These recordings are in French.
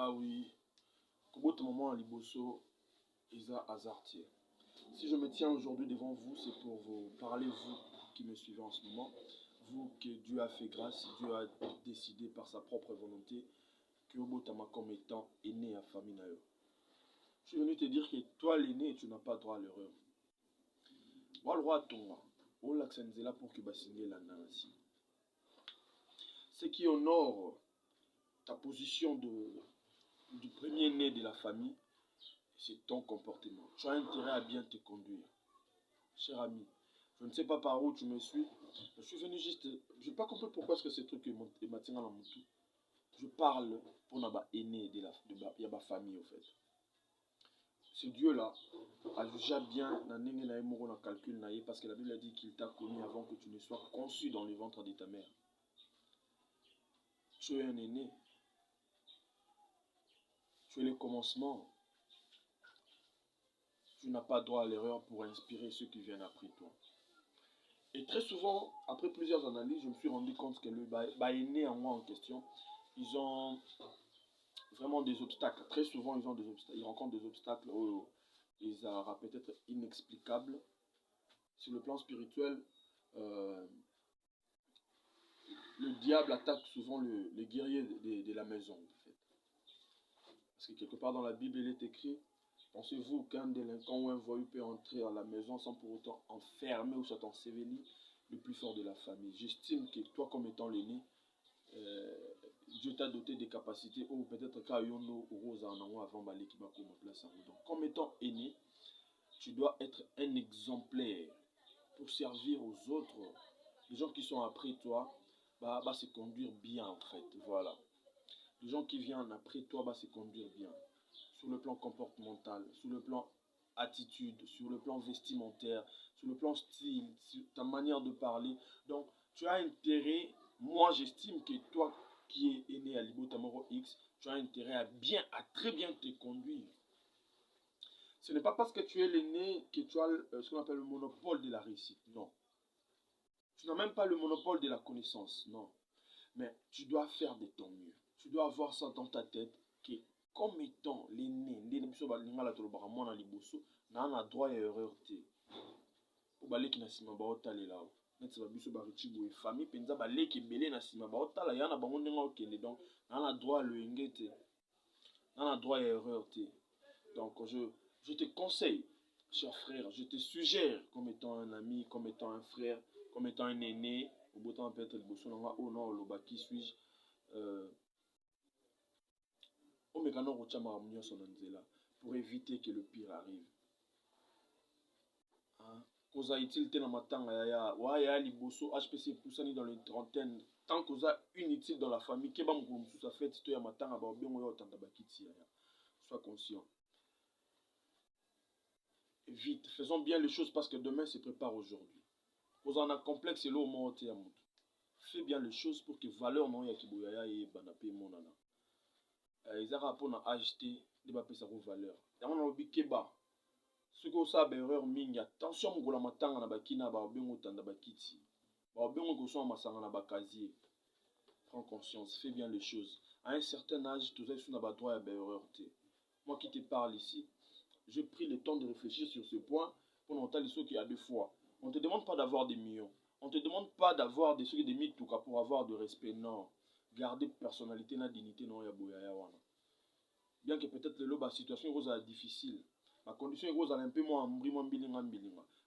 Ah oui, Kobote Maman à Liboso, Isa Azartier. Si je me tiens aujourd'hui devant vous, c'est pour vous parler, vous qui me suivez en ce moment, vous que Dieu a fait grâce, Dieu a décidé par sa propre volonté que Obotama comme étant aîné à famille Nayo. Je suis venu te dire que toi l'aîné, tu n'as pas droit à l'erreur. Moi le roi à ton au là pour que Bassingé la nanasi. Ce qui honore ta position du premier-né de la famille, c'est ton comportement. Tu as intérêt à bien te conduire. Cher ami, je ne sais pas par où tu me suis. Je suis venu juste... Je n'ai pas compris pourquoi est-ce que ces trucs est maintenant dans mon tout. Je parle pour n'avoir aîné de la famille, en fait. Ce Dieu-là a jugé bien dans calcul parce que la Bible a dit qu'il t'a connu avant que tu ne sois conçu dans le ventre de ta mère. Tu es un aîné. Tu es le commencement. Tu n'as pas droit à l'erreur pour inspirer ceux qui viennent après toi. Et très souvent, après plusieurs analyses, je me suis rendu compte que le aîné en moi en question, ils ont vraiment des obstacles. Très souvent, ils ont des obstacles. Ils rencontrent des obstacles ils sont peut-être inexplicables. Sur le plan spirituel, le diable attaque souvent les guerriers de la maison. En fait. Parce que quelque part dans la Bible, il est écrit, pensez-vous qu'un délinquant ou un voyou peut entrer dans la maison sans pour autant enfermer ou soit enseveli le plus fort de la famille. J'estime que toi, comme étant l'aîné, Dieu t'a doté des capacités ou peut-être qu'Ayono ou Rosa en avant balé qui va comme place en donc comme étant aîné, tu dois être un exemplaire pour servir aux autres. Les gens qui sont après toi, bah se conduire bien en fait, voilà. Les gens qui viennent après toi, se conduire bien. Sur le plan comportemental, sur le plan attitude, sur le plan vestimentaire, sur le plan style, sur ta manière de parler. Donc, tu as intérêt, moi j'estime que toi qui es né à Libo Tamoro X, tu as intérêt à très bien te conduire. Ce n'est pas parce que tu es l'aîné que tu as ce qu'on appelle le monopole de la réussite, non. Tu n'as même pas le monopole de la connaissance, non. Mais tu dois faire de ton mieux. Tu dois avoir ça dans ta tête que comme étant l'aîné, on a droit à erreur. Baleki na sima ba otalela neti ba biso ba richibo e famille penza baleki belé na sima ba otala yana bango ndenga okende donc na droit le ngete na droit à erreur te. Donc je te conseille, cher frère, je te suggère comme étant un ami, comme étant un frère, comme étant un aîné, au bout temps peut-être le bosso nanga oh non loba qui suis-je o mekano ko chama munyo son nzela pour éviter que le pire arrive. Koza utilité na matanga ya ya liboso HPC poussani dans les trentaines tant koza inutile dans la famille keba mukulu mususu a fait to ya matanga ba bengo yo tanda bakiti ya sois conscient. Vite, faisons bien les choses parce que demain se prépare aujourd'hui. Koza na complexe lo mo te ya mutu. Fais bien les choses pour que valeur non ya kiboya et banape monana. Ezara pona acheter de ba pesa ko valeur. Yango na obi keba ce que ça a erreur mingi attention ngola matanga na bakina ba bengo tanda bakiti ba bengo ko so masanga na bakazier. Prends conscience, fais bien les choses. À un certain âge, tout ça sur na ba droit ya erreur te. Moi qui te parle ici, j'ai pris le temps de réfléchir sur ce point pour noter les qu'il y a deux fois. On ne te demande pas d'avoir des millions. On ne te demande pas d'avoir des trucs des mythes pour avoir de respect. Non. Garder personnalité na dignité non ya boya wana. Bien que peut-être la situation est difficile. La condition est un peu moins bilinga.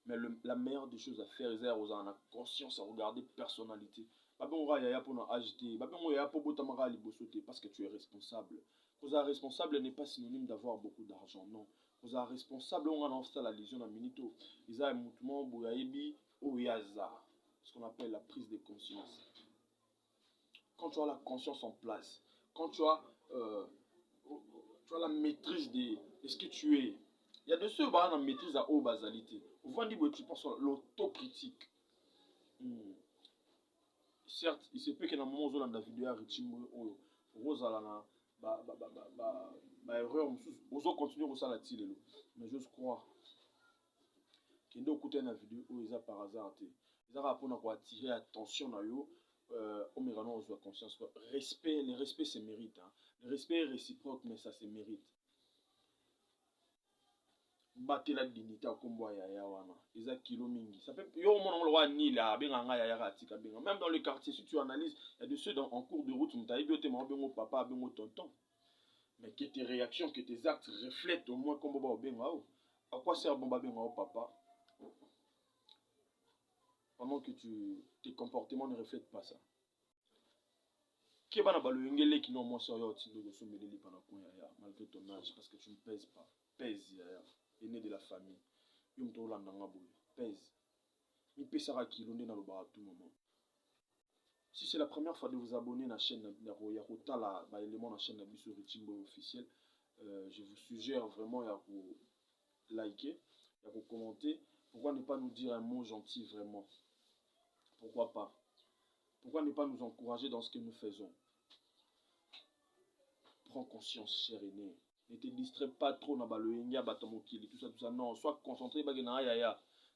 Mais la meilleure des choses à faire, c'est avoir la conscience à regarder personnalité. Pas bon yaya pour agiter, pas bon yaya pour botamara libosoté parce que tu es responsable. Cause responsable n'est pas synonyme d'avoir beaucoup d'argent, non. Cause responsable on a en la légion à minito. Ils ont un mouvement boyaïbi ou yaza, ce qu'on appelle la prise de conscience. Quand tu as la conscience en place, quand tu as la maîtrise de ce que tu es. Il y a de ceux qui ont la maîtrise à haute basalité. Vous voyez, tu penses à l'autocritique. Certes, il se peut que dans le moment où on a la vidéo à Richimbo, Rosalana, erreur, on continue à la tirer. Mais j'ose croire qu'il y a écouté la vidéo où ils ont par hasard. Ils ont rapport à attirer l'attention à eux. Au Mérano, on a conscience. Respect, le respect, c'est mérite. Le respect est réciproque, mais ça se mérite. Battre la dignité à combo ya wana. Eza kilo mingi. Ça peut yo mon roi ni là benga nga ya ratika benga. Même dans le quartier si tu analyses, il y a de ceux en cours de route mutaï biote ma bengo papa bengo tonton. Mais que tes réactions, que tes actes reflètent au moins comme ba benga o. À quoi sert bomba benga o papa? Pendant que tes comportements ne reflètent pas ça. Qui est balo ngele qui non moi sur yo tindo go someleli pendant qu'on ya malgré ton âge parce que tu ne pèses pas. Pèse ya. Aîné de la famille. Yo mto landa nga boy. Pèse. Mi pesara kilonde na loba à tout moment. Si c'est la première fois de vous abonner à la chaîne ya kotala ba élément na chaîne Biso Richimbo officiel, je vous suggère vraiment ya ko liker, ya ko commenter. Pourquoi ne pas nous dire un mot gentil vraiment? Pourquoi pas? Pourquoi ne pas nous encourager dans ce que nous faisons? Prends conscience, cher aîné. Ne te distrais pas trop dans le India, Batamokili, tout ça. Non, sois concentré.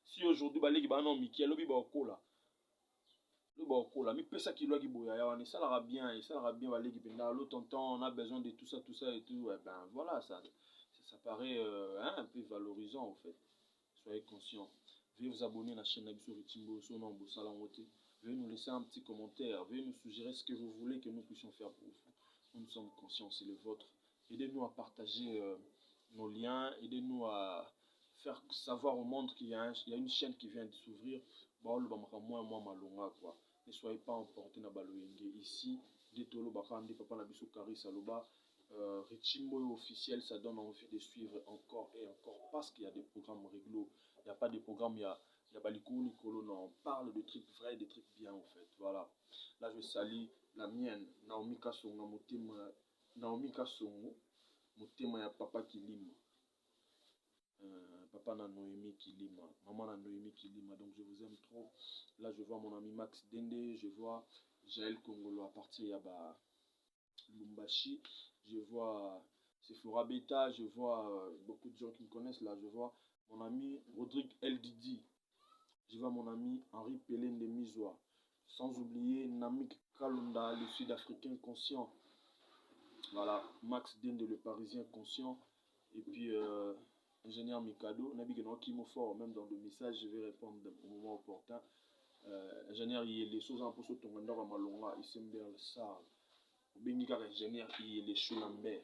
Si aujourd'hui, non, Mikel, lobi baokola. Le baokola. Mais pesa qui loa qui boya, ça l'ira bien, et ça l'ira bien, l'autre temps, on a besoin de tout ça et tout. Et ben voilà, ça paraît un peu valorisant en fait. Soyez conscients. Veuillez vous abonner à la chaîne Nabiso Richimbo, son nom, Salangote. Veuillez nous laisser un petit commentaire. Veuillez nous suggérer ce que vous voulez que nous puissions faire pour vous. Nous sommes conscients, c'est le vôtre. Aidez-nous à partager nos liens. Aidez-nous à faire savoir au monde qu'il y a une chaîne qui vient de s'ouvrir. Ne soyez pas emportés dans Baloyenge. Ici, Detolo Bakande, Papa Nabiso Karis Aloba, Richimbo officiel, ça donne envie de suivre encore et encore parce qu'il y a des programmes réglo. Il n'y a pas de programme, il y a Balikou Nicolo, non, on parle de trucs vrais, des trucs bien en fait. Voilà. Là, je salue la mienne, Naomi Kassonga, Naomi Kassongo, Motema ya Papa Kilima. Papa na Noémie Kilima, maman na Noémie Kilima, donc je vous aime trop. Là, je vois mon ami Max Dende, je vois Jaël Kongolo à partir de Lumbashi, je vois Sephora Beta, je vois beaucoup de gens qui me connaissent là, je vois mon ami Rodrigue LDD, je vois mon ami Henri Pélène de Mizoua, sans oublier Namik Kalunda, le Sud-Africain conscient. Voilà, Max Dende, le Parisien conscient. Et puis, ingénieur Mikado, Nabi Kimo fort, même dans le message, je vais répondre au moment opportun. Ingénieur, il y a les choses en plus au Tongandor à Malonga, Issember le Sar. Bengigar, ingénieur, il y a les Choulamber.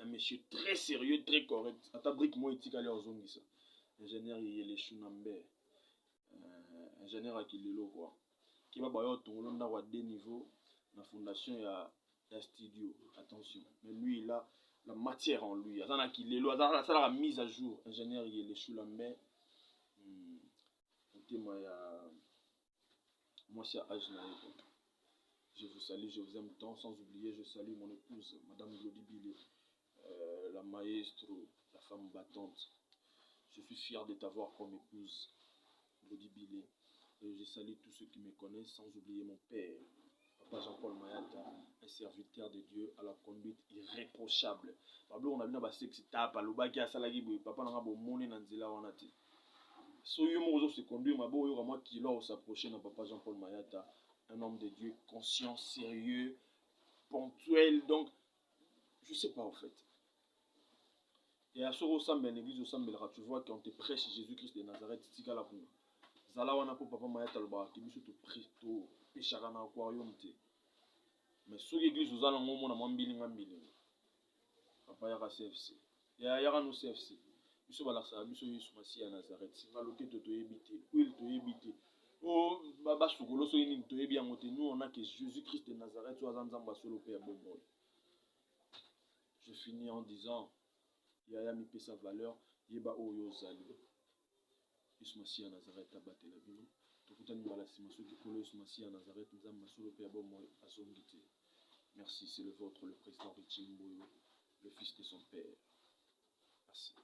Un monsieur très sérieux, très correct. À ta brique, moi, il y a les Zongisa. Ingénieur, il y a les Choulamber. Ingénieur, à Kilelo, quoi. Qui va bailler au Tongolonda à deux niveaux. La fondation, il y a studio, attention. Mais lui, il a la matière en lui. Ça la mise à jour. Ingénieur, il est les Choulambe. Moi, c'est Ajnaï. Je vous salue, je vous aime tant. Sans oublier, je salue mon épouse, Madame Glody Bilé, la maestro, la femme battante. Je suis fier de t'avoir comme épouse, Glody Bilé. Et je salue tous ceux qui me connaissent, sans oublier mon père. Papa Jean-Paul Mayata, un serviteur de Dieu à la conduite irréprochable. Pablo, on a vu dans sexe tape, à l'obaki à salagi, papa n'a pas monné dans Zela Wanati. So yo mo se conduire, ma beau yo moi qui l'a s'approcher dans papa Jean-Paul Mayata, un homme de Dieu conscient, sérieux, ponctuel. Donc, je sais pas en fait. Et à ce ressemble à l'église au Sambelra, tu vois qu'on te prêche Jésus-Christ de Nazareth, tika la kuna. Zala wana po papa Mayata le ba, qui biso to presto, péchara na aquarium te. Mais sur l'église, nous allons au monde à Mambili. Papa Yara CFC. Yara no CFC. Nous sommes à Yesu à Nazareth. Si vous avez été évité, où il t'a évité. Oh, Baba Soukolo, nous on a que Jésus-Christ de Nazareth soit en Zamba sur le Père Boboy. Je finis en disant Yaya mi sa valeur, Yeba Oyo Zali. Yesu à Nazareth a battu la ville. Merci, c'est le vôtre, le président Richimbo, le fils de son père. Merci.